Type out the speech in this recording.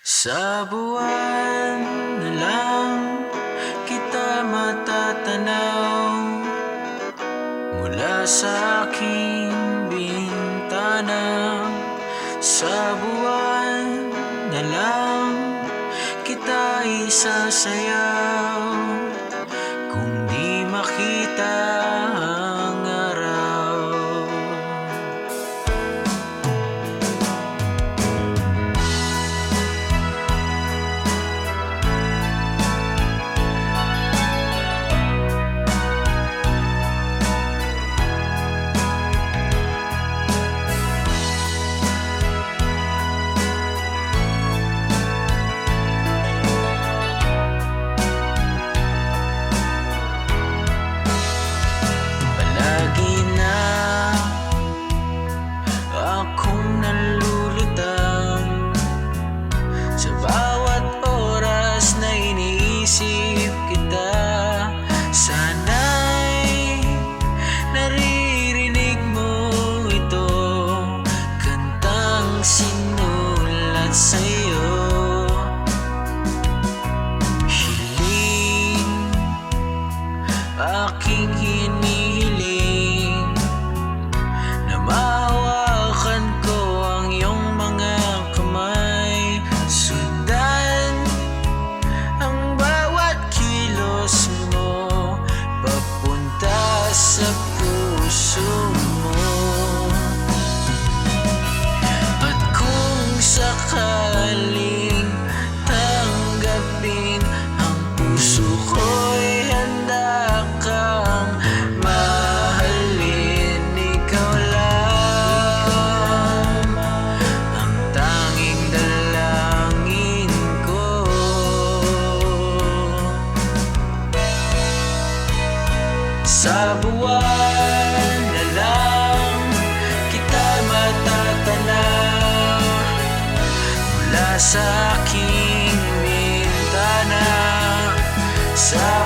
Sa buwan na lang kita matatanaw mula sa aking bintana. Sa buwan na lang kita isasayaw kung di makita ang araw. Sinulat sa'yo, hiling, aking hinihiling na mahawakan ko ang iyong mga kamay. Sundan ang bawat kilos mo papunta sa puso mo. Sakaling tanggapin ang puso ko'y handa kang mahalin. Ikaw lang ang tanging dalangin ko. Sa buwan na lang kita matatanaw sa aking bintana. Sa